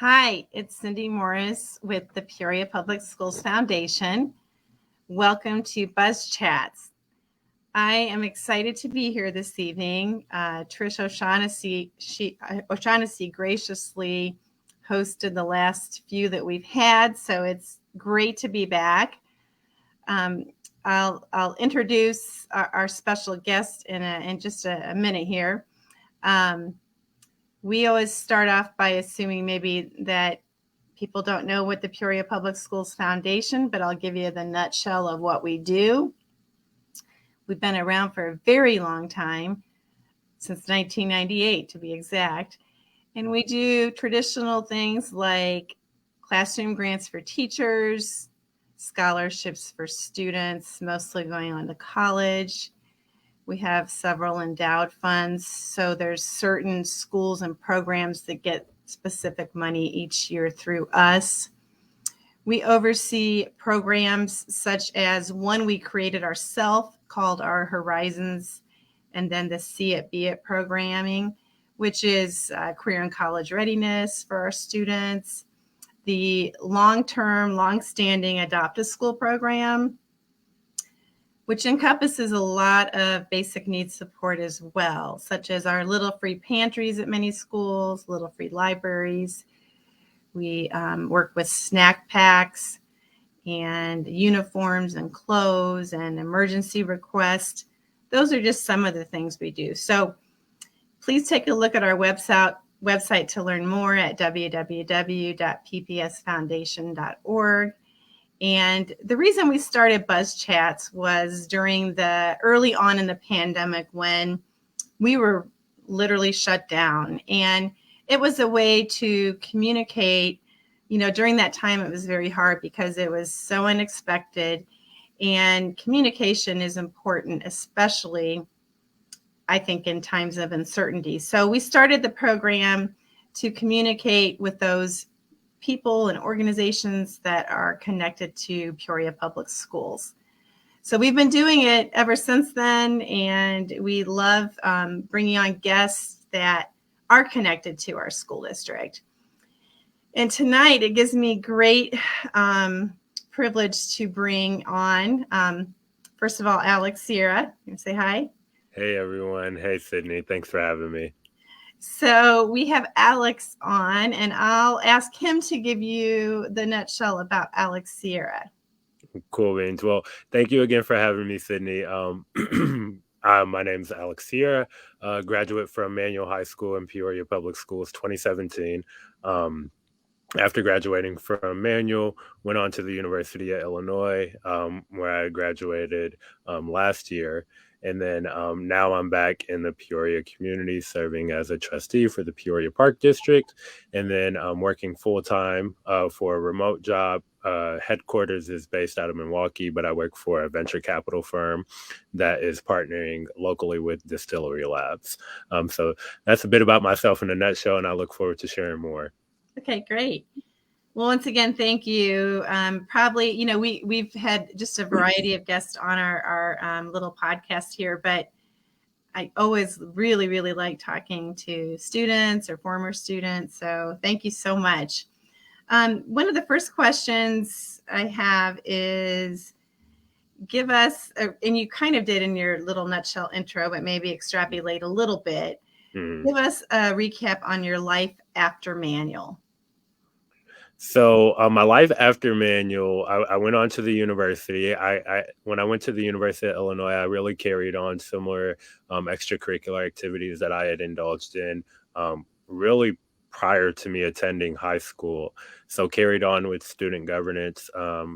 Hi, it's Cindy Morris with the Peoria Public Schools Foundation. Welcome to Buzz Chats. I am excited to be here this evening. Trish O'Shaughnessy graciously hosted the last few that we've had, so it's great to be back. I'll introduce our special guest in just a minute here. We always start off by assuming maybe that people don't know what the Peoria Public Schools Foundation, but I'll give you the nutshell of what we do. We've been around for a very long time, since 1998 to be exact. And we do traditional things like classroom grants for teachers, scholarships for students, mostly going on to college. We have several endowed funds. So there's certain schools and programs that get specific money each year through us. We oversee programs such as one we created ourselves called Our Horizons, and then the See It, Be It programming, which is career and college readiness for our students. The long-term, long-standing Adopt a School program, which encompasses a lot of basic needs support as well, such as our little free pantries at many schools, little free libraries. We work with snack packs and uniforms and clothes and emergency requests. Those are just some of the things we do. So please take a look at our website to learn more at www.ppsfoundation.org. And the reason we started Buzz Chats was during the early on in the pandemic when we were literally shut down. And it was a way to communicate. During that time, it was very hard because it was so unexpected. And communication is important, especially, I think, in times of uncertainty. So we started the program to communicate with those people and organizations that are connected to Peoria Public Schools. So we've been doing it ever since then, and we love bringing on guests that are connected to our school district. And tonight, it gives me great privilege to bring on, first of all, Alex Sierra. You want to say hi? Hey, everyone. Hey, Sydney. Thanks for having me. So we have Alex on, and I'll ask him to give you the nutshell about Alex Sierra. Cool beans. Well, thank you again for having me, Sydney. My name is Alex Sierra, graduate from Manual High School in Peoria Public Schools, 2017. After graduating from Manual, went on to the University of Illinois, where I graduated last year. And then now I'm back in the Peoria community serving as a trustee for the Peoria Park District. And then working full-time for a remote job. Headquarters is based out of Milwaukee, but I work for a venture capital firm that is partnering locally with Distillery Labs. So that's a bit about myself in a nutshell, and I look forward to sharing more. Okay, great. Well, once again, thank you. Probably, we've had just a variety of guests on our little podcast here, but I always really, really like talking to students or former students. So thank you so much. One of the first questions I have is give us, and you kind of did in your little nutshell intro, but maybe extrapolate a little bit. Mm-hmm. Give us a recap on your life after Manual. So my life after Manual, I went on to the university. When I went to the University of Illinois, I really carried on similar extracurricular activities that I had indulged in really prior to me attending high school. So carried on with student governance,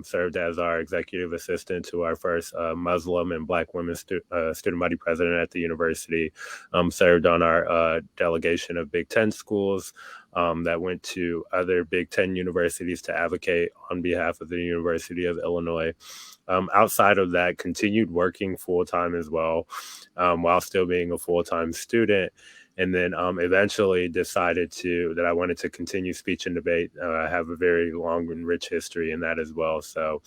served as our executive assistant to our first Muslim and Black women student body president at the university, served on our delegation of Big Ten schools, that went to other Big Ten universities to advocate on behalf of the University of Illinois. Outside of that, continued working full-time as well, while still being a full-time student. And then eventually decided that I wanted to continue speech and debate. I have a very long and rich history in that as well. So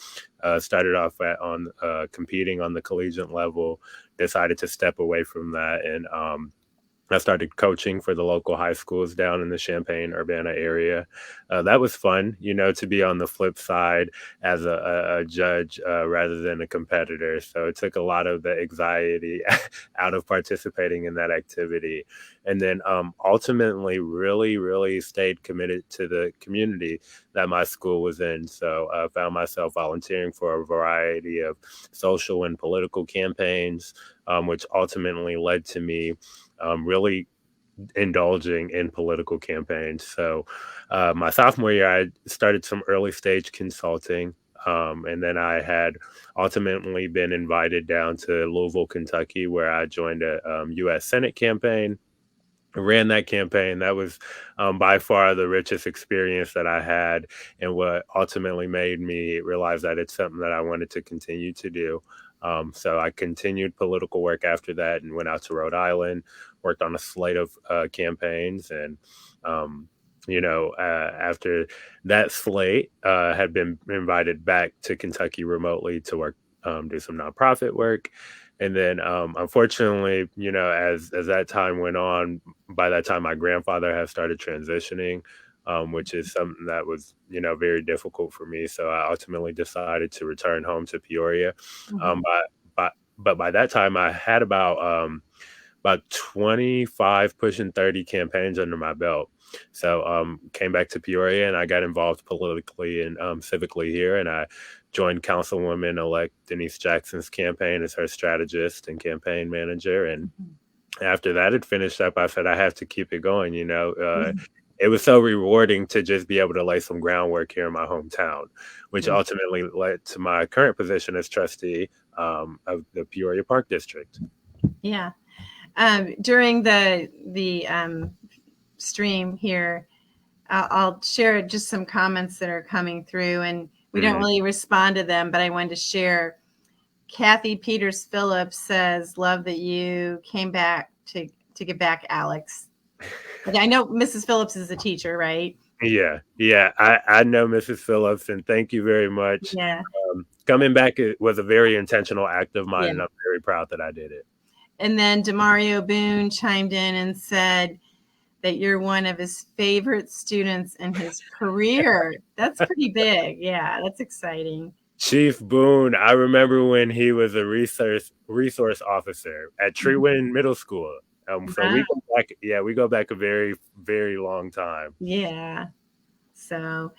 started off on competing on the collegiate level, decided to step away from that and I started coaching for the local high schools down in the Champaign-Urbana area. That was fun, to be on the flip side as a judge rather than a competitor. So it took a lot of the anxiety out of participating in that activity. And then ultimately, really, really stayed committed to the community that my school was in. So I found myself volunteering for a variety of social and political campaigns, which ultimately led to me really indulging in political campaigns. So, my sophomore year, I started some early stage consulting. And then I had ultimately been invited down to Louisville, Kentucky, where I joined a U.S. Senate campaign. Ran that campaign. That was by far the richest experience that I had, and what ultimately made me realize that it's something that I wanted to continue to do. So I continued political work after that and went out to Rhode Island, worked on a slate of campaigns, and after that slate, had been invited back to Kentucky remotely to work, do some nonprofit work. And then, unfortunately, as that time went on, by that time, my grandfather had started transitioning, which is something that was, very difficult for me. So I ultimately decided to return home to Peoria. Mhm. Um, but by that time, I had about 25 pushing 30 campaigns under my belt. So came back to Peoria and I got involved politically and civically here, and I joined Councilwoman elect Denise Jackson's campaign as her strategist and campaign manager. And Mhm. after that had finished up, I said I have to keep it going. Yeah. It was so rewarding to just be able to lay some groundwork here in my hometown, which Yeah. ultimately led to my current position as trustee of the Peoria Park District. Yeah. During the stream here, I'll share just some comments that are coming through, and we don't Mhm. really respond to them, but I wanted to share. Kathy Peters Phillips says, "Love that you came back to get back, Alex." And I know Mrs. Phillips is a teacher, right? Yeah, yeah, I know Mrs. Phillips, and thank you very much. Yeah, Coming back, it was a very intentional act of mine, yeah. and I'm very proud that I did it. And then Demario Boone chimed in and said that you're one of his favorite students in his career. That's pretty big. Yeah, that's exciting. Chief Boone, I remember when he was a resource officer at Mhm. Treewind Middle School. So Wow. we go back, yeah, we go back a very, very long time. Yeah. So,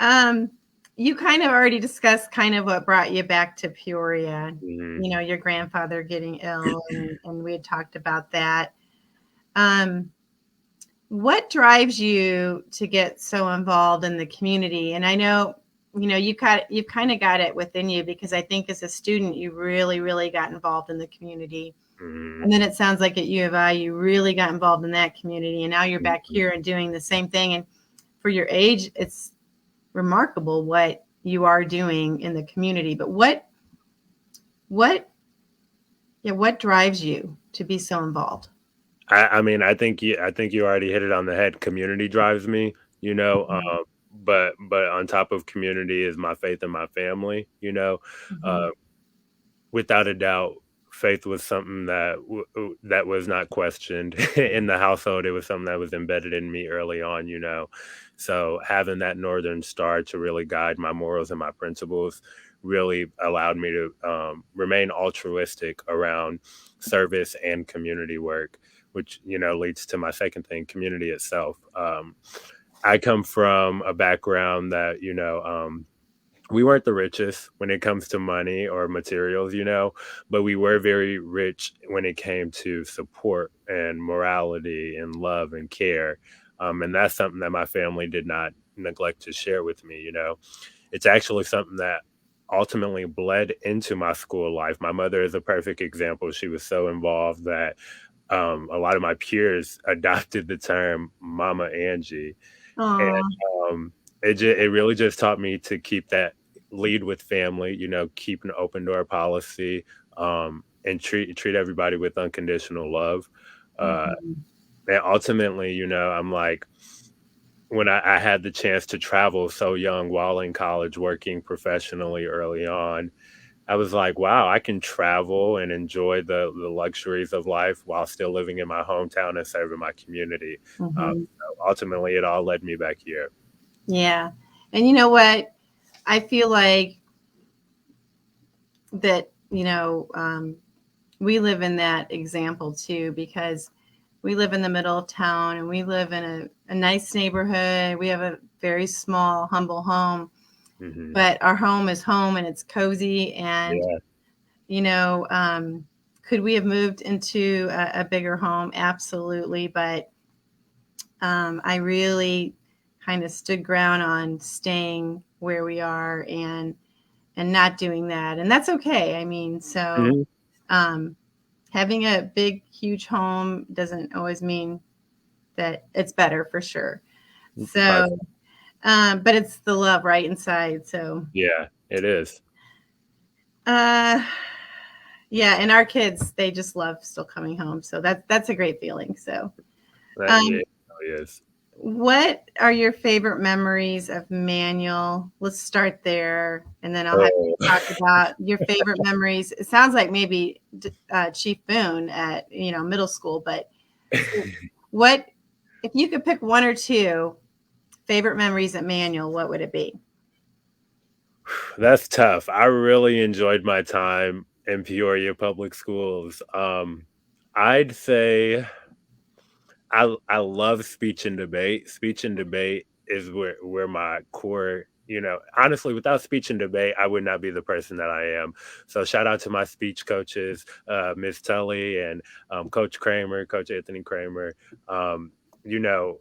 um, you kind of already discussed kind of what brought you back to Peoria. Mhm. Your grandfather getting ill, and we had talked about that. Um, what drives you to get so involved in the community? And I know, you've kind of got it within you, because I think as a student, you really, really got involved in the community. Mhm. And then it sounds like at U of I, you really got involved in that community. And now you're back Mhm. here and doing the same thing. And for your age, it's remarkable what you are doing in the community. But what, yeah, what drives you to be so involved? I mean, I think you already hit it on the head. Community drives me, Mhm. but on top of community is my faith and my family. Mhm. Uh, Without a doubt, faith was something that that was not questioned in the household. It was something that was embedded in me early on. So having that northern star to really guide my morals and my principles really allowed me to remain altruistic around service and community work, which leads to my second thing, community itself. I come from a background that we weren't the richest when it comes to money or materials, but we were very rich when it came to support and morality and love and care. And that's something that my family did not neglect to share with me. It's actually something that ultimately bled into my school life. My mother is a perfect example. She was so involved that a lot of my peers adopted the term Mama Angie, and Aw. um, it really just taught me to keep that lead with family, keep an open door policy, and treat everybody with unconditional love. Uh, Mhm. and ultimately, I'm like, when I had the chance to travel so young while in college, working professionally early on, I was like, wow, I can travel and enjoy the luxuries of life while still living in my hometown and serving my community. Mhm. So ultimately, it all led me back here. Yeah. And you know what? I feel like that, we live in that example too, because we live in the middle of town and we live in a nice neighborhood. We have a very small, humble home, Hmm. but our home is home and it's cozy. And, Yeah. you know, could we have moved into a bigger home? Absolutely. But I really kind of stood ground on staying where we are and not doing that. And that's okay. I mean, so Hmm. um, having a big, huge home doesn't always mean that it's better for sure. By, So, but it's the love right inside. So, yeah, it is. uh, yeah, and our kids, they just love still coming home. So that's a great feeling. So, Yeah, um, it really is. what are your favorite memories of Manual? Let's start there, and then I'll have you Oh. talk about your favorite memories. It sounds like maybe Chief Boone at middle school, but so what if you could pick one or two favorite memories at Manual? What would it be? That's tough. I really enjoyed my time in Peoria Public Schools. I'd say I love speech and debate. Speech and debate is where my core, honestly, without speech and debate, I would not be the person that I am. So shout out to my speech coaches, Miss Tully and Coach Kramer, Coach Anthony Kramer. Um, you know,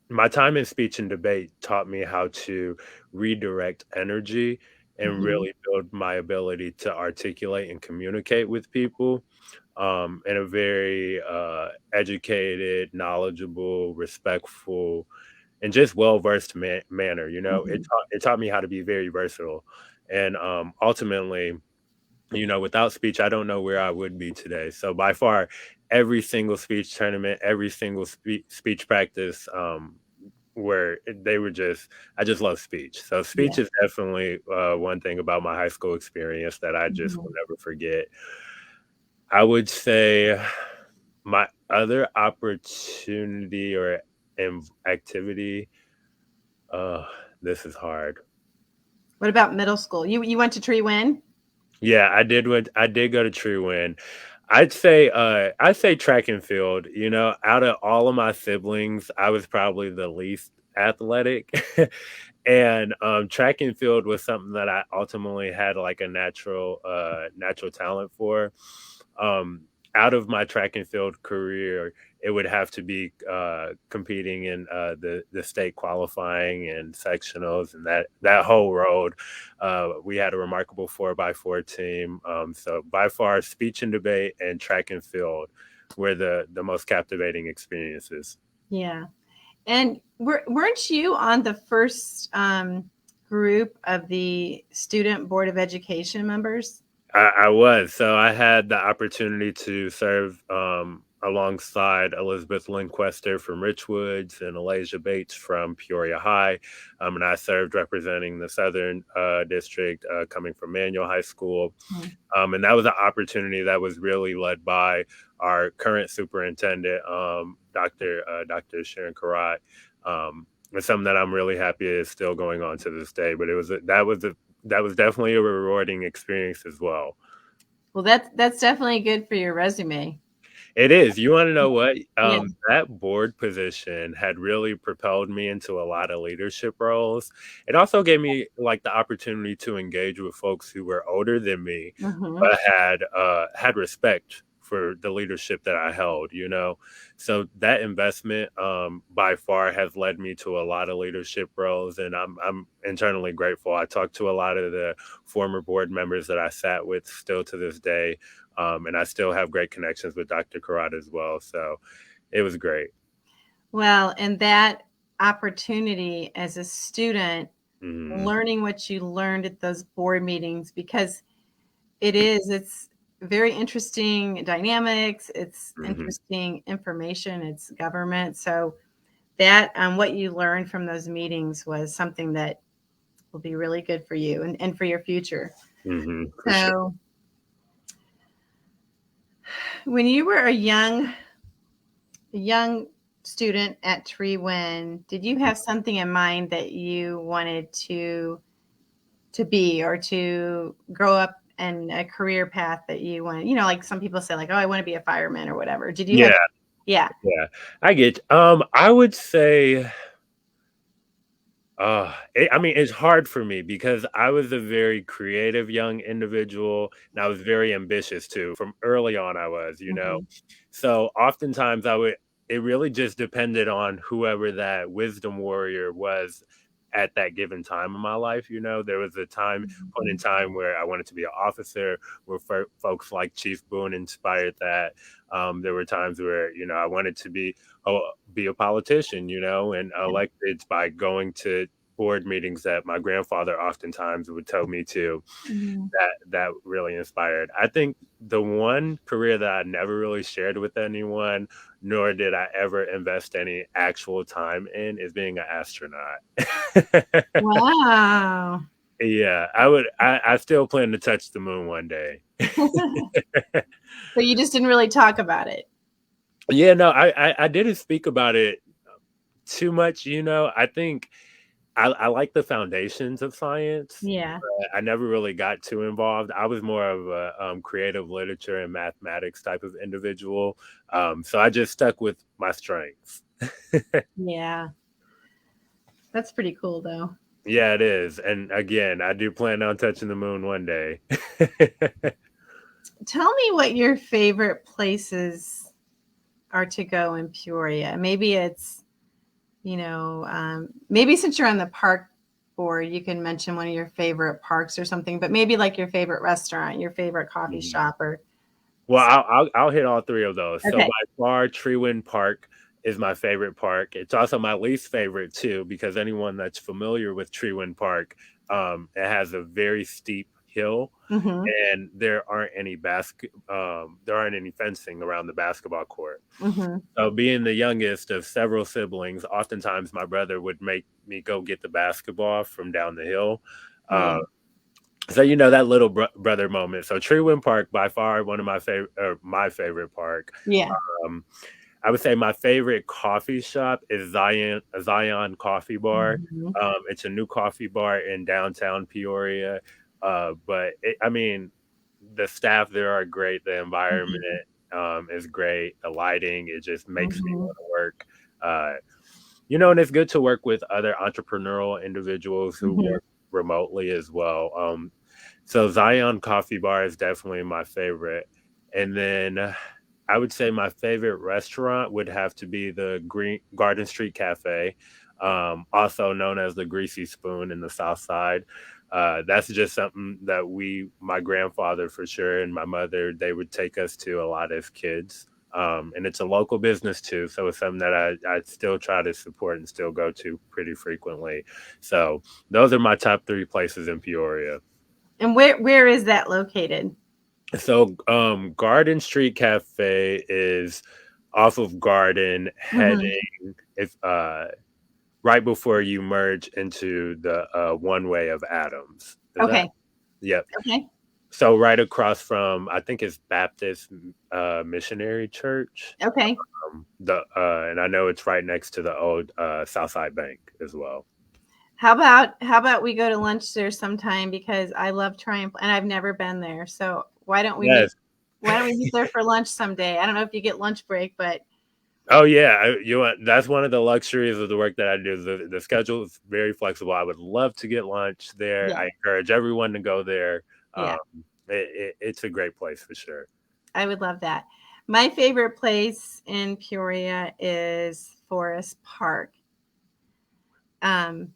my time in speech and debate taught me how to redirect energy and Hmm. really build my ability to articulate and communicate with people in a very educated, knowledgeable, respectful, and just well versed manner. Hmm. It taught me how to be very versatile, and ultimately, without speech, I don't know where I would be today. So by far, every single speech tournament, every single speech practice, where they were I just love speech. So Yeah. speech is definitely one thing about my high school experience that I just will Hmm. never forget. I would say my other opportunity or activity, uh, this is hard. What about middle school? You went to Tree Win? Yeah, I did go to Tree Win. I'd say track and field. Out of all of my siblings, I was probably the least athletic. And track and field was something that I ultimately had like a natural talent for. Um, Out of my track and field career, it would have to be competing in the state qualifying and sectionals and that whole road. We had a remarkable 4x4 team. So by far, speech and debate and track and field were the most captivating experiences. Yeah. And weren't you on the first group of the Student Board of Education members? I was. So I had the opportunity to serve alongside Elizabeth Linquester from Richwoods and Alasia Bates from Peoria High. And I served representing the Southern District coming from Manual High School. Mhm. And that was an opportunity that was really led by our current superintendent, Dr. Sharon Karat. It's something that I'm really happy is still going on to this day. But that was definitely a rewarding experience as well. Well, that's definitely good for your resume. It is. You want to know what? Yeah. That board position had really propelled me into a lot of leadership roles. It also gave me like the opportunity to engage with folks who were older than me, Hmm. but had respect for the leadership that I held. So that investment by far has led me to a lot of leadership roles, and I'm internally grateful. I talked to a lot of the former board members that I sat with still to this day, and I still have great connections with Dr. Karat as well. So it was great. Well, and that opportunity as a student, Hmm. learning what you learned at those board meetings, because it's very interesting dynamics, it's Hmm. interesting information, it's government. So that what you learned from those meetings was something that will be really good for you and for your future. For sure. So when you were a young student at Tree Wind, did you have something in mind that you wanted to be or to grow up and a career path that you want? You know, like some people say, like, oh, I want to be a fireman or whatever. Did you have? Yeah, Yeah. yeah, I get. I would say, I mean, it's hard for me because I was a very creative young individual, and I was very ambitious too. From early on, I was, Mm-hmm. So oftentimes I would. It really just depended on whoever that wisdom warrior was at that given time in my life. There was a point in time where I wanted to be an officer, where folks like Chief Boone inspired that. There were times where I wanted to be a politician, and elected by going to board meetings that my grandfather oftentimes would tell me to. Mm-hmm. That really inspired. I think the one career that I never really shared with anyone, nor did I ever invest any actual time in, is being an astronaut. Wow. Yeah, I still plan to touch the moon one day. But you just didn't really talk about it. Yeah, no, I didn't speak about it too much. I think I like the foundations of science. Yeah. I never really got too involved. I was more of a creative literature and mathematics type of individual. So I just stuck with my strengths. Yeah. That's pretty cool, though. Yeah, it is. And again, I do plan on touching the moon one day. Tell me what your favorite places are to go in Peoria. Maybe it's, maybe since you're on the park board, you can mention one of your favorite parks or something, but maybe like your favorite restaurant, your favorite coffee Mhm. shop or. Well, I'll hit all three of those. So Okay. by far, Treewind Park is my favorite park. It's also my least favorite too, because anyone that's familiar with Treewind Park, it has a very steep hill, Mm-hmm. and there aren't any fencing around the basketball court. Mm-hmm. So being the youngest of several siblings, oftentimes my brother would make me go get the basketball from down the hill. Yeah. Uh, so that little brother moment. So Treewind Park, by far one of my favorite park. Yeah. Um, I would say my favorite coffee shop is Zion Coffee Bar. Mm-hmm. It's a new coffee bar in downtown Peoria. But I mean, the staff there are great. The environment is great. The lighting, it just makes me Mm-hmm. want to work. Uh, and it's good to work with other entrepreneurial individuals who Mm-hmm. work remotely as well. So Zion Coffee Bar is definitely my favorite. And then I would say my favorite restaurant would have to be the Green Garden Street Cafe, also known as the Greasy Spoon in the South Side. That's just something that my grandfather for sure, and my mother, they would take us to a lot as kids. And it's a local business too, so it's something that I still try to support and still go to pretty frequently. So those are my top three places in Peoria. And where is that located? So Garden Street Cafe is off of Garden, Mm-hmm. heading if right before you merge into the one way of Adams. Is that? Okay. Yep. Okay. So right across from, I think it's Baptist Missionary Church. Okay. And I know it's right next to the old Southside Bank as well. How about we go to lunch there sometime, because I love Triumph and I've never been there. So why don't we meet Yes. there for lunch someday? I don't know if you get lunch break, but Oh yeah, that's one of the luxuries of the work that I do. The schedule is very flexible. I would love to get lunch there. yeah, I encourage everyone to go there. yeah, Um, it's a great place for sure. I would love that. My favorite place in Peoria is Forest Park. Um,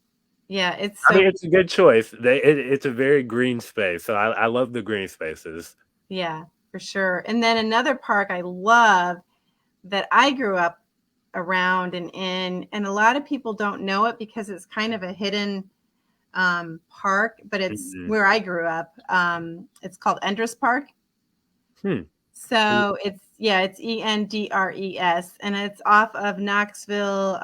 yeah, it's I so mean, it's a good choice. It's a very green space, so I love the green spaces. yeah, for sure. And then another park I love that I grew up around and in, and a lot of people don't know it because it's kind of a hidden park, but it's Mhm. where I grew up. It's called Endress Park. Hmm. So it's Endres, and it's off of Knoxville,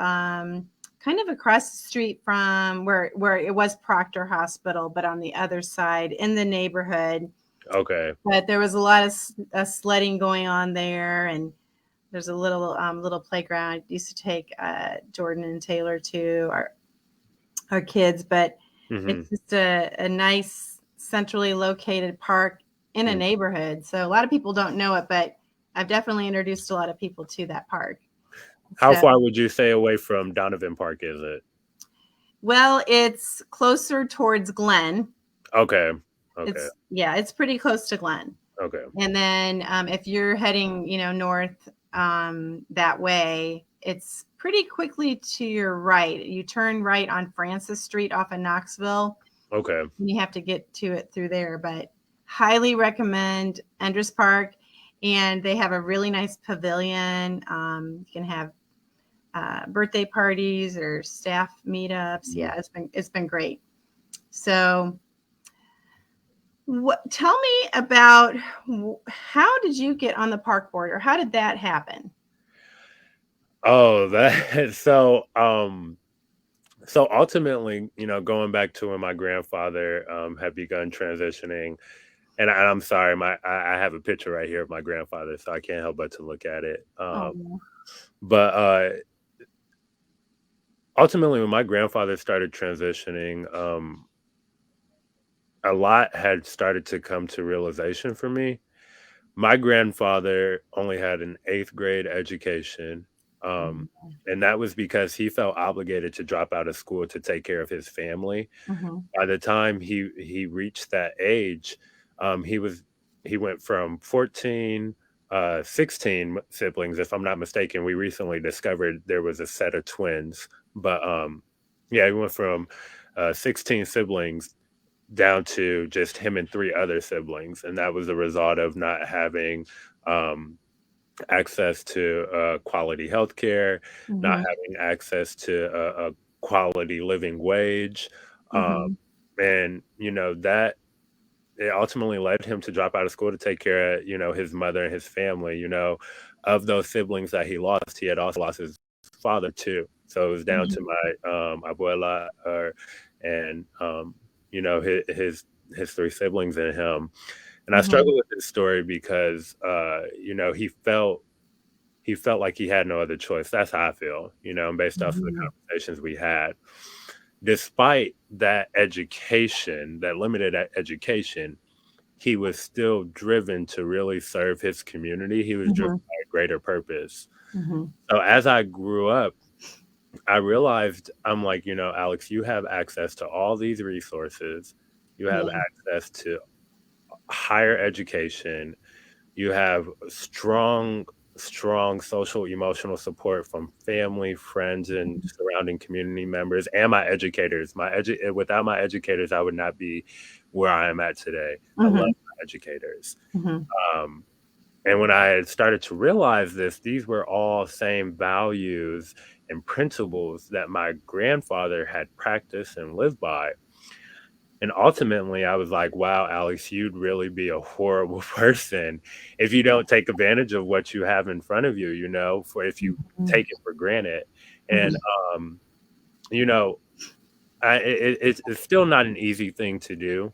kind of across the street from where it was Proctor Hospital, but on the other side in the neighborhood. Okay. But there was a lot of sledding going on there, and there's a little playground. I used to take Jordan and Taylor to our kids, but Hmm. it's just a nice centrally located park in a neighborhood. So a lot of people don't know it, but I've definitely introduced a lot of people to that park. How So, far would you say away from Donovan Park is it? well, it's closer towards Glen. Okay. Okay. It's pretty close to Glen. Okay. And then if you're heading, north that way, it's pretty quickly to your right. You turn right on Francis Street off of Knoxville. Okay. And you have to get to it through there, but highly recommend Endress Park. And they have a really nice pavilion. You can have birthday parties or staff meetups. Yeah, it's been great. So tell me about how did you get on the park board, or how did that happen? Oh, that so ultimately, going back to when my grandfather had begun transitioning, and I'm sorry, I have a picture right here of my grandfather, so I can't help but to look at it. Oh, But ultimately, when my grandfather started transitioning, a lot had started to come to realization for me. My grandfather only had an eighth grade education. Um, and that was because he felt obligated to drop out of school to take care of his family. mm-hmm. By the time he reached that age, um, he was he went from 14, 16 siblings, if I'm not mistaken. We recently discovered there was a set of twins, but yeah, he went from 16 siblings down to just him and three other siblings, and that was the result of not having um, access to quality health care, not Mm-hmm. having access to a quality living wage. Um, Mm-hmm. and that it ultimately led him to drop out of school to take care of his mother and his family. Of those siblings that he lost, he had also lost his father too, so it was down to my abuela, and his three siblings and him. And I Mm-hmm. struggle with this story because he felt like he had no other choice. That's how I feel, and based off of the Mm-hmm. conversations we had. Despite that education, that limited education, he was still driven to really serve his community. He was driven Mm-hmm. by a greater purpose. Mm-hmm. So as I grew up, I realized I'm like, Alex, you have access to all these resources. You have Yeah. access to higher education. You have strong social emotional support from family, friends, and surrounding community members, and my educators. Without my educators, I would not be where I am at today. I love Mm-hmm. my educators. Mm-hmm. Um, and when I had started to realize this, these were all same values and principles that my grandfather had practiced and lived by. And ultimately, I was like, wow, Alex, you'd really be a horrible person if you don't take advantage of what you have in front of you, for if you take it for granted. And, Mm-hmm. um, you know, it's still not an easy thing to do.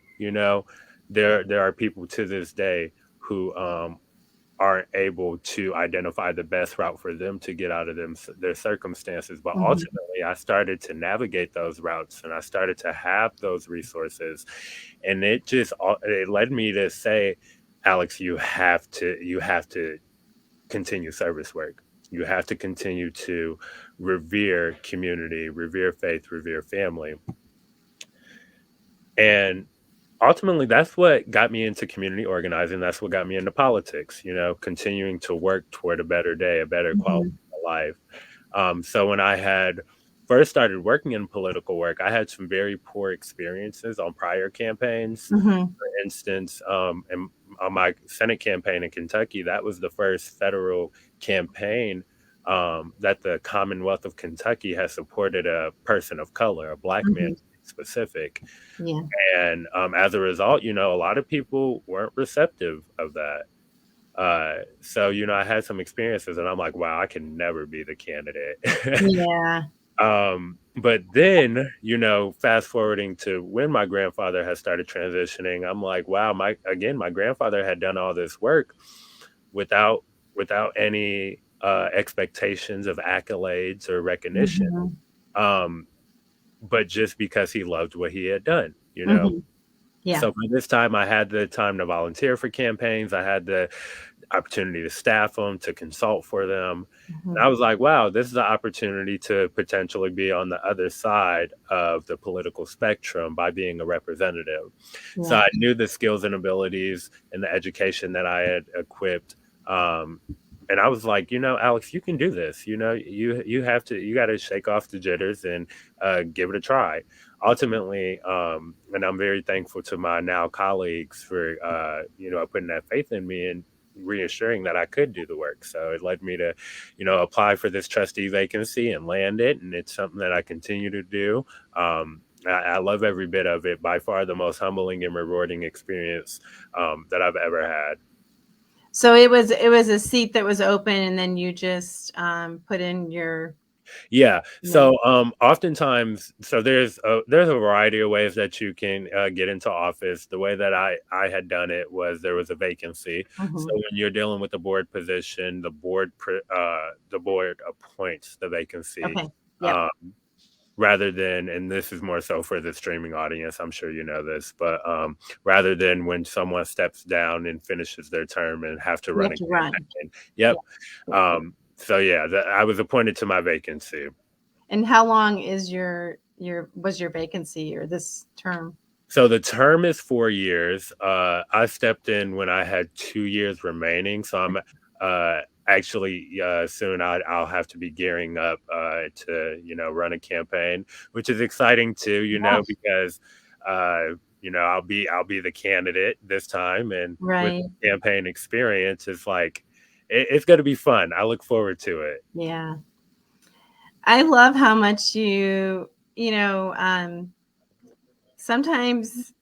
There are people to this day who aren't able to identify the best route for them to get out of their circumstances. But Mm-hmm. ultimately, I started to navigate those routes, and I started to have those resources, and it led me to say, Alex, you have to continue service work. You have to continue to revere community, revere faith, revere family. And ultimately, that's what got me into community organizing. That's what got me into politics, continuing to work toward a better day, a better quality Mm-hmm. of life. So when I had first started working in political work, I had some very poor experiences on prior campaigns. Mm-hmm. For instance, on my Senate campaign in Kentucky, that was the first federal campaign that the Commonwealth of Kentucky has supported a person of color, a black man Mm-hmm. to be specific. Yeah. And as a result, a lot of people weren't receptive of that. So, I had some experiences and I'm like, wow, I can never be the candidate. Yeah. But then, fast forwarding to when my grandfather had started transitioning, I'm like, wow, my grandfather had done all this work without any expectations of accolades or recognition. Mhm. Um, but just because he loved what he had done. Mhm. Yeah. So by this time, I had the time to volunteer for campaigns. I had the opportunity to staff them, to consult for them. And I Mhm. was like, wow, this is an opportunity to potentially be on the other side of the political spectrum by being a representative. So Yeah. I knew the skills and abilities and the education that I had equipped. Um, and I was like, Alex, you can do this. You got to shake off the jitters and give it a try. Ultimately, and I'm very thankful to my now colleagues for putting that faith in me and reassuring that I could do the work. So it led me to, apply for this trustee vacancy and land it. And it's something that I continue to do. I love every bit of it. By far the most humbling and rewarding experience that I've ever had. So it was a seat that was open, and then you just put in your Yeah. name. So oftentimes, so there's a variety of ways that you can get into office. The way that I had done it was there was a vacancy. So Mhm. when you're dealing with the board position, the board appoints the vacancy. Okay. Yep. Um, Rather than, and this is more so for the streaming audience, I'm sure you know this, but rather than when someone steps down and finishes their term and have to You run have a to run. campaign. Yeah. Yep. Yeah. So yeah, I was appointed to my vacancy. And how long is your vacancy or this term? So the term is 4 years. I stepped in when I had 2 years remaining. So I'm actually soon I'll have to be gearing up to run a campaign, which is exciting too. Yeah. Because I'll be the candidate this time, and with Right. campaign experience, it's like it's going to be fun. I look forward to it. Yeah. I love how much you sometimes,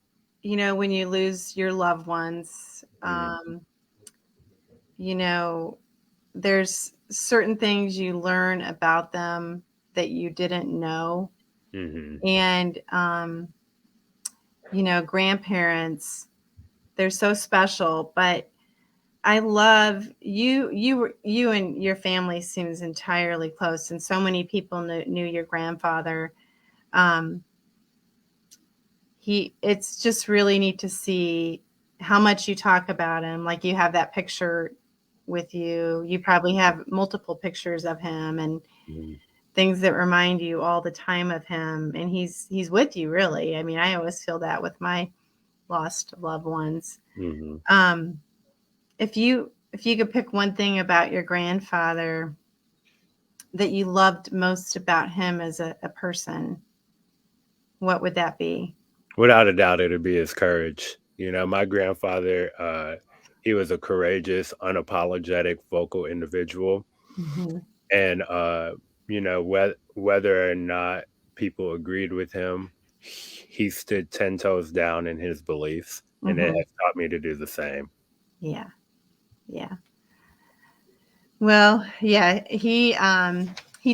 when you lose your loved ones, Mm-hmm. you know, there's certain things you learn about them that you didn't know. Mm-hmm. And, grandparents, they're so special, but I love you and your family seems entirely close. And so many people knew your grandfather. Um, it's just really neat to see how much you talk about him. Like you have that picture with you. You probably have multiple pictures of him and things that remind you all the time of him. And he's with you really. I mean, I always feel that with my lost loved ones. Mm-hmm. Um, if you could pick one thing about your grandfather that you loved most about him as a person, what would that be? Without a doubt, it'd be his courage. My grandfather, he was a courageous, unapologetic, vocal individual. Hmm. And, whether or not people agreed with him, he stood 10 toes down in his beliefs. And it Hmm. has taught me to do the same. Yeah. Yeah. Well, yeah, he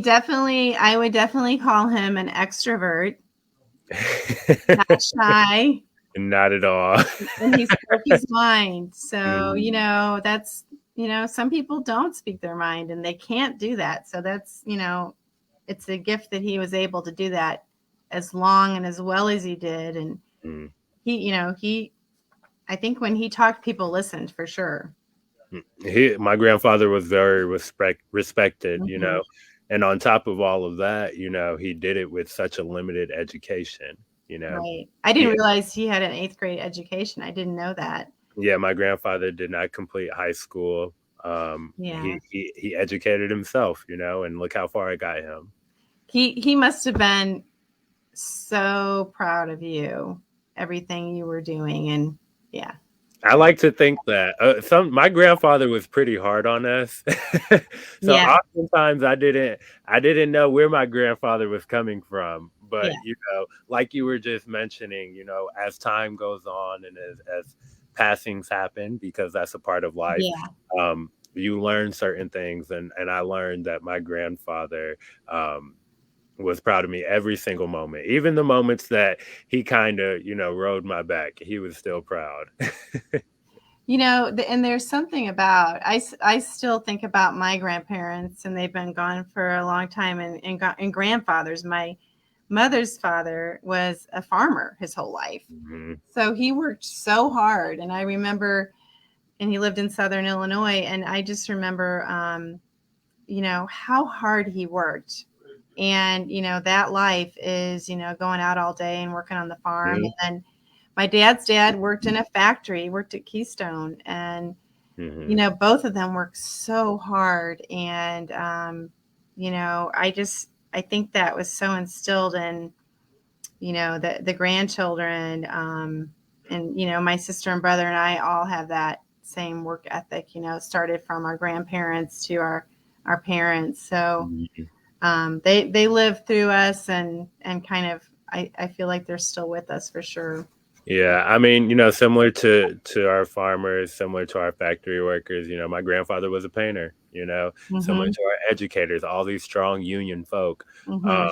definitely I would definitely call him an extrovert, not shy, Not at all. and he spoke his mind. So, Mhm, that's some people don't speak their mind and they can't do that. So that's, it's a gift that he was able to do that as long and as well as he did. And mhm. he I think when he talked, people listened for sure. My grandfather was very respected, Hmm. and on top of all of that, he did it with such a limited education. You know, Right. I didn't he realize he had an eighth grade education. I didn't know that. Yeah, my grandfather did not complete high school. Yeah. He educated himself, and look how far it got him. He must have been so proud of you, everything you were doing, and yeah. I like to think that some my grandfather was pretty hard on us, so Yeah. oftentimes I didn't know where my grandfather was coming from. Yeah. But like you were just mentioning, as time goes on and as passings happen, because that's a part of life, Yeah. you learn certain things, and I learned that my grandfather. Um, was proud of me every single moment, even the moments that he kind of, rode my back. He was still proud. And there's something about I still think about my grandparents, and they've been gone for a long time, and grandfathers. My mother's father was a farmer his whole life, Mhm. so he worked so hard. And I remember, and he lived in Southern Illinois, and I just remember, how hard he worked. And that life is going out all day and working on the farm. And Mhm. then my dad's dad worked in a factory, worked at Keystone, and Mhm. both of them worked so hard. And I think that was so instilled in the grandchildren. And my sister and brother and I all have that same work ethic. Started from our grandparents to our parents. So Mhm. they live through us, and kind of I feel like they're still with us for sure. Yeah, I mean, similar to our farmers, similar to our factory workers, my grandfather was a painter, similar Hmm. to our educators, all these strong union folk. Hmm. Um,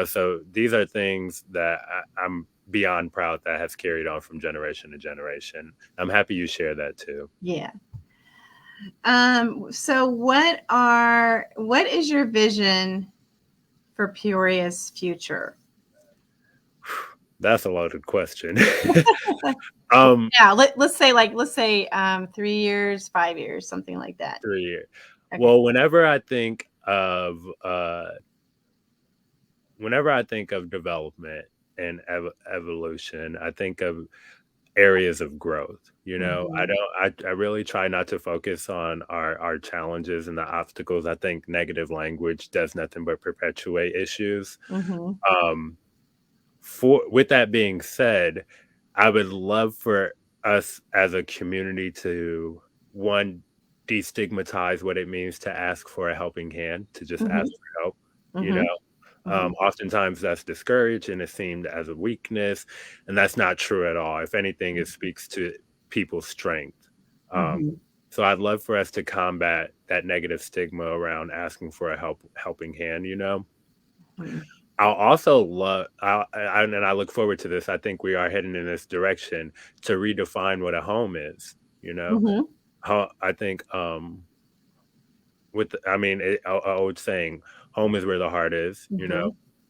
so these are things that I'm beyond proud that has carried on from generation to generation. I'm happy you share that too. Yeah. So what is your vision for Peoria's future? That's a loaded question. um, Yeah, let's say 3 years, 5 years, something like that. 3 years. Okay. Well, whenever I think of development and evolution, I think of areas of growth. I Hmm. don't I really try not to focus on our challenges and the obstacles. I think negative language does nothing but perpetuate issues. Hmm. Um for with that being said, I would love for us as a community to, one, destigmatize what it means to ask for a helping hand, to just Hmm. ask for help. You Hmm. know, oftentimes that's discouraged and it's seen as a weakness, and that's not true at all. If anything, it speaks to people's strength. Um, Hmm. so I'd love for us to combat that negative stigma around asking for a helping hand. Hmm. I'll also love, and I look forward to this. I think we are heading in this direction to redefine what a home is. You know, Hmm. how I think I mean, a old saying, "Home is where the heart is." Hmm.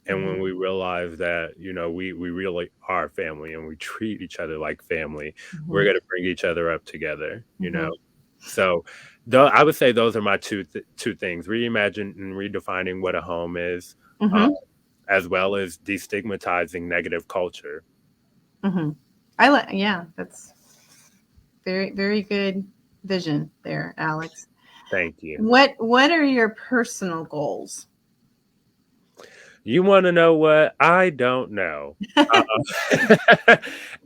And Hmm. when we realize that, we really are family and we treat each other like family, we're Hmm. gonna bring each other up together. Hmm. So, though I would say those are my two things: reimagine and redefining what a home is. Uh, Hmm. as well as destigmatizing negative culture. Hmm. Yeah, that's very, very good vision there, Alex. Thank you. What are your personal goals? You wanna know what? I don't know.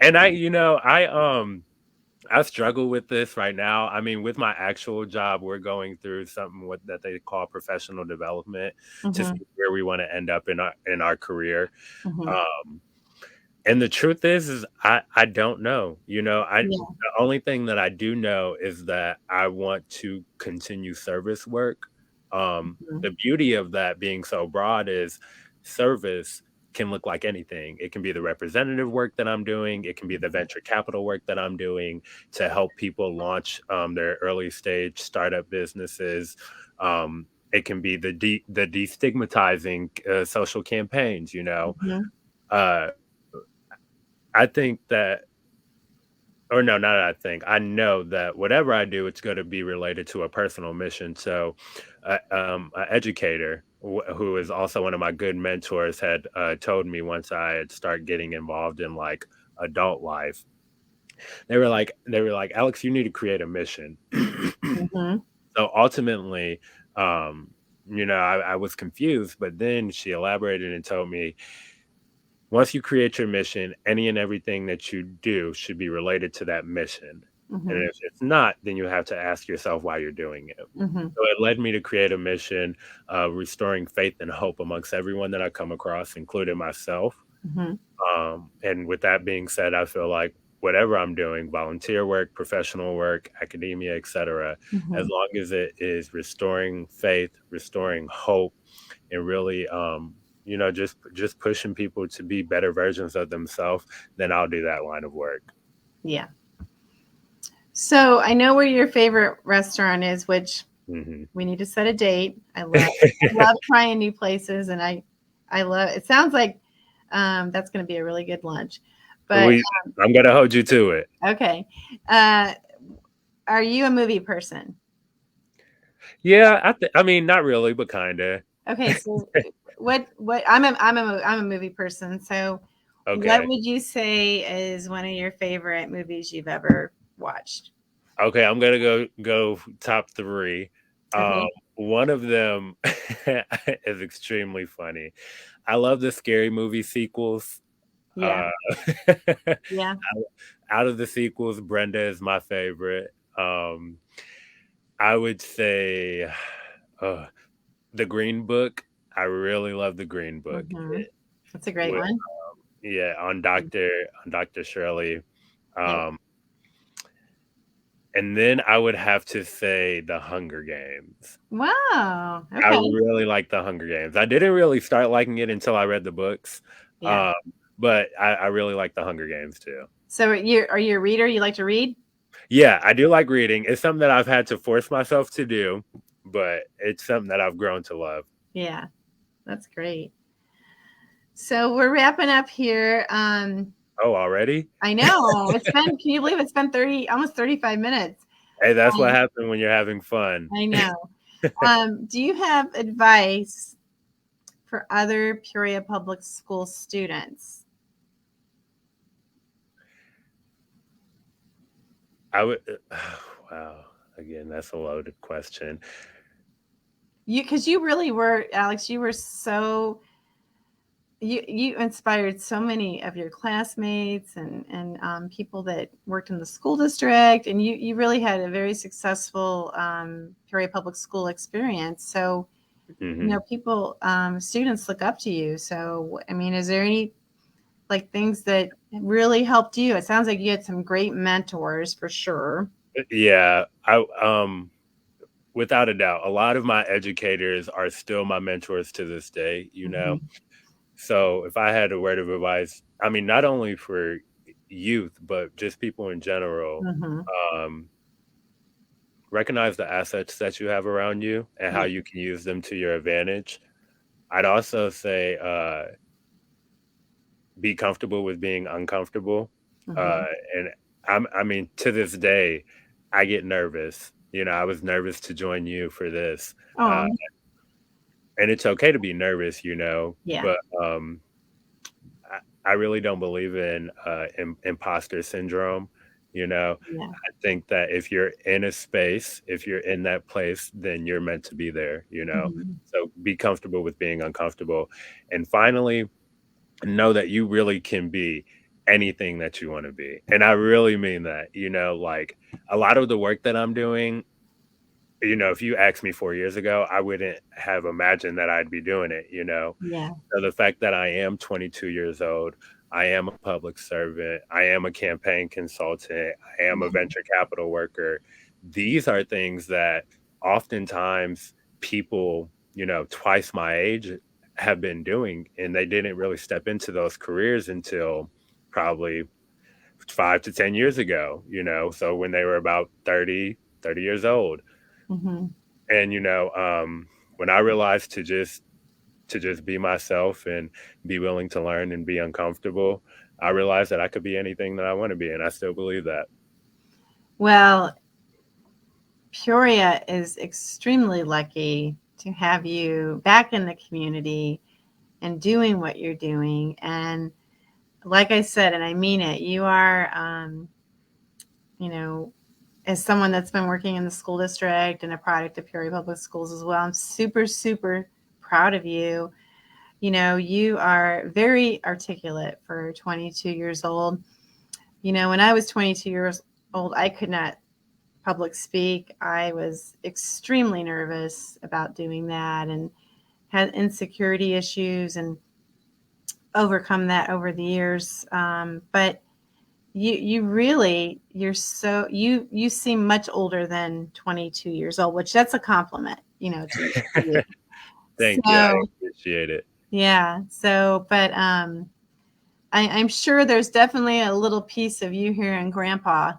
And I struggle with this right now. I mean, with my actual job, we're going through something that they call professional development to Hmm. see where we wanna end up in our career. Hmm. Um, and the truth is I don't know. Yeah. The only thing that I do know is that I want to continue service work. Mhm. The beauty of that being so broad is service can look like anything. It can be the representative work that I'm doing. It can be the venture capital work that I'm doing to help people launch their early stage startup businesses. It can be the destigmatizing social campaigns. Mhm. Uh, I think that, or no, not I think, I know that whatever I do, it's going to be related to a personal mission. So, an educator who is also one of my good mentors had told me once I had started getting involved in like adult life, they were like, Alex, you need to create a mission. Mhm. So ultimately, um, I was confused, but then she elaborated and told me, once you create your mission, any and everything that you do should be related to that mission. And Mhm. if it's not, then you have to ask yourself why you're doing it. Mhm. So it led me to create a mission, restoring faith and hope amongst everyone that I come across, including myself. Mhm. And with that being said, I feel like whatever I'm doing, volunteer work, professional work, academia, etc., as Mhm. long as it is restoring faith, restoring hope, and really, just pushing people to be better versions of themselves, then I'll do that line of work. Yeah. So I know where your favorite restaurant is, which Hmm. we need to set a date. I love trying new places, and I love. It sounds like that's going to be a really good lunch. But we I'm gonna hold you to it. okay, uh, are you a movie person? Yeah, I mean, not really, but kind of. Okay, so I'm a movie person. So what Okay. would you say is one of your favorite movies you've ever watched? Okay, I'm gonna go top three. Um, Okay. one of them is extremely funny. I love the scary movie sequels. Yeah. Uh, Yeah. out of the sequels, Brenda is my favorite. I would say uh, the Green Book. I really love the Green Book. Hmm. That's a great With, one. yeah, on Dr. Shirley. Yeah. Um, and then I would have to say the Hunger Games. Wow. I Okay. really like the Hunger Games. I didn't really start liking it until I read the books, Yeah. um, but I really like the Hunger Games too. So are you a reader? You like to read? Yeah, I do like reading. It's something that I've had to force myself to do, but it's something that I've grown to love. Yeah. That's great. So we're wrapping up here. Oh, already? I know can you believe it's been almost 35 minutes? Hey, that's what Um, happens when you're having fun. I know. Do you have advice for other Peoria Public School students? I would, wow. Again, that's a loaded question. Because you really were, Alex, you were so you inspired so many of your classmates and people that worked in the school district, and you really had a very successful Peoria Public School experience. So Hmm. people, students look up to you. So I mean, is there any like things that really helped you? It sounds like you had some great mentors for sure. Yeah, without a doubt, a lot of my educators are still my mentors to this day, you know? Hmm. So if I had a word of advice, I mean, not only for youth, but just people in general, Hmm. um, recognize the assets that you have around you and how Yeah. you can use them to your advantage. I'd also say be comfortable with being uncomfortable. Uh, Hmm. and I mean, to this day, I get nervous. You know, I was nervous to join you for this. Uh, Oh, and it's okay to be nervous, you know, yeah. but I really don't believe in imposter syndrome. You know, Yeah. I think that if you're in a space, if you're in that place, then you're meant to be there, you know? Hmm. So be comfortable with being uncomfortable. And finally, know that you really can be anything that you want to be. And I really mean that, you know, like a lot of the work that I'm doing, you know, if you asked me 4 years ago, I wouldn't have imagined that I'd be doing it, you know? Yeah. So the fact that I am 22 years old, I am a public servant, I am a campaign consultant, I am a venture capital worker. These are things that oftentimes people, you know, twice my age have been doing, and they didn't really step into those careers until probably 5 to 10 years ago, you know, so when they were about 30 years old. Hmm. And, when I realized to just be myself and be willing to learn and be uncomfortable, I realized that I could be anything that I want to be, and I still believe that. Well, Peoria is extremely lucky to have you back in the community and doing what you're doing. And like I said, and I mean it, you are, you know, as someone that's been working in the school district and a product of Peoria Public Schools as well, I'm super, super proud of you. You are very articulate for 22 years old. When I was 22 years old, I could not public speak. I was extremely nervous about doing that and had insecurity issues and overcome that over the years. But you seem much older than 22 years old, which that's a compliment, to you. Thank you. I So appreciate it. Yeah. So, but I'm sure there's definitely a little piece of you here and Grandpa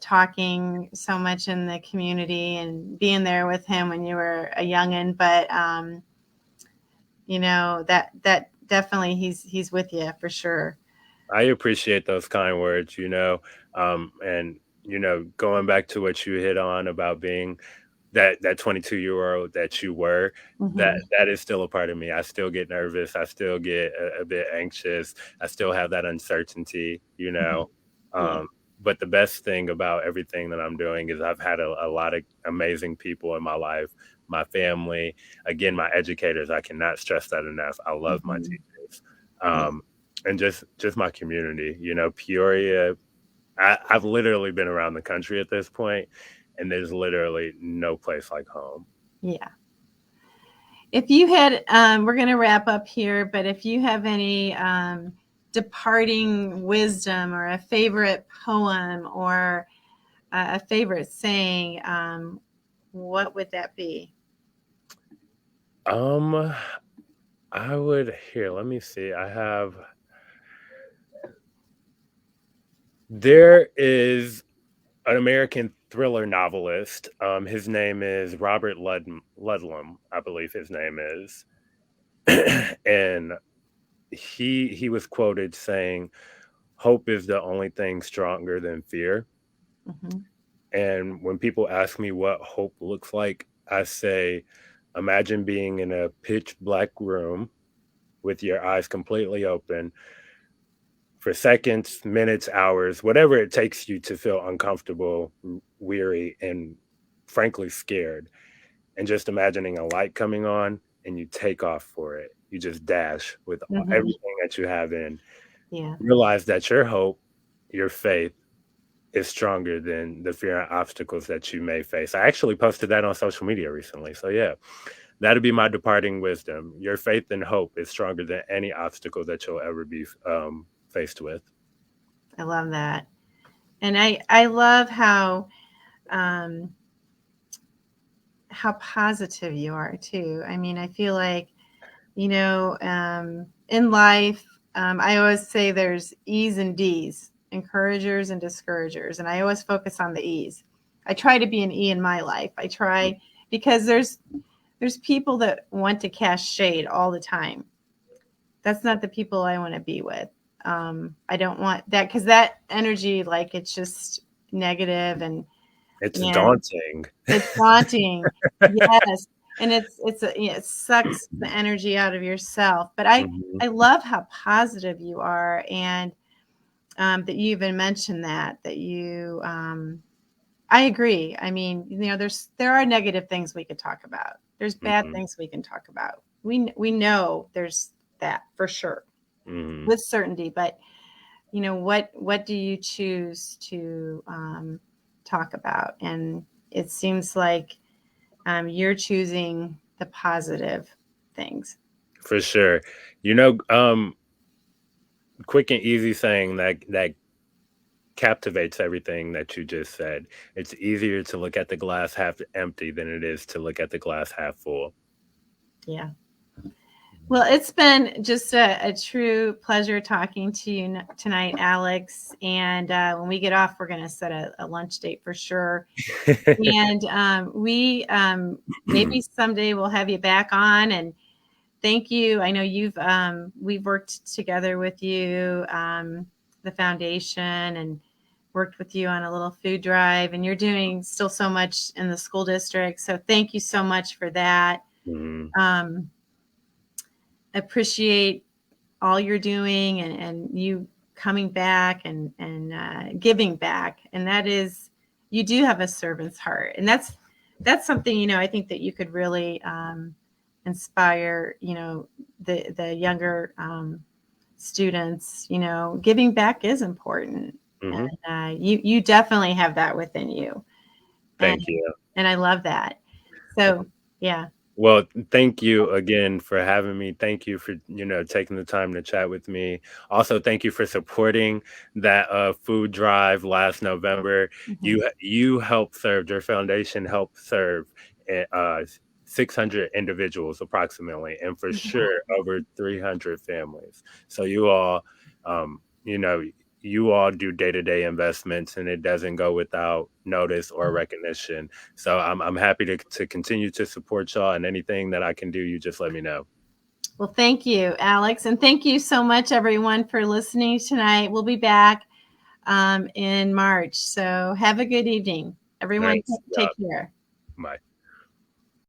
talking so much in the community and being there with him when you were a youngin. But that definitely he's with you for sure. I appreciate those kind words, and going back to what you hit on about being that 22-year-old that you were, that Hmm. that is still a part of me. I still get nervous. I still get a bit anxious. I still have that uncertainty. Yeah. Um, but the best thing about everything that I'm doing is I've had a lot of amazing people in my life, my family, again, my educators. I cannot stress that enough. I love my Hmm. teachers. Yeah. Um, and just my community, Peoria. I've literally been around the country at this point, and there's literally no place like home. Yeah. If you had, we're going to wrap up here, but if you have any departing wisdom or a favorite poem or a favorite saying, what would that be? Um, I would here. Let me see. There is an American thriller novelist. His name is Robert Ludlum, I believe his name is, and he was quoted saying, "Hope is the only thing stronger than fear." Hmm. And when people ask me what hope looks like, I say, imagine being in a pitch black room with your eyes completely open for seconds, minutes, hours, whatever it takes you to feel uncomfortable, weary, and frankly scared. And just imagining a light coming on and you take off for it. You just dash with Hmm. everything that you have in. Yeah. Realize that your hope, your faith, is stronger than the fear and obstacles that you may face. I actually posted that on social media recently. So yeah, that'd be my departing wisdom. Your faith and hope is stronger than any obstacle that you'll ever be faced with. I love that. And I love um, how positive you are too. I mean, I feel like, in life, I always say there's E's and D's, encouragers and discouragers. And I always focus on the E's. I try to be an E in my life. I try because there's people that want to cast shade all the time. That's not the people I want to be with. I don't want that because that energy, like it's just negative It's and daunting. it's daunting. Yes. And it sucks the energy out of yourself. But Mhm. I love how positive you are and that you even mentioned that I agree. I mean, there are negative things we could talk about. There's bad Mhm. things we can talk about. We know there's that for sure Mhm. with certainty, but what do you choose to talk about? And it seems like you're choosing the positive things. For sure. You know, quick and easy saying that captivates everything that you just said. It's easier to look at the glass half empty than it is to look at the glass half full. Yeah. Well, it's been just a true pleasure talking to you tonight, Alex. And when we get off, we're going to set a lunch date for sure. And we maybe someday we'll have you back on. And thank you. I know we've worked together with you, the foundation, and worked with you on a little food drive. And you're doing still so much in the school district. So thank you so much for that. Mhm. Um, appreciate all you're doing and you coming back and giving back. And that is, you do have a servant's heart. And that's something, I think that you could really inspire, the younger students, giving back is important. Mhm. And you definitely have that within you. And, Thank you. and I love that. So, yeah. Well, thank you again for having me. Thank you for, taking the time to chat with me. Also, thank you for supporting that food drive last November. Mhm. You helped serve, your foundation helped serve 600 individuals approximately, and for sure over 300 families. So you all, you know, you all do day-to-day investments, and it doesn't go without notice or recognition. So I'm happy to continue to support y'all, and anything that I can do, you just let me know. Well, thank you, Alex. And thank you so much, everyone, for listening tonight. We'll be back in March. So have a good evening. Everyone, Thanks. take care. Bye.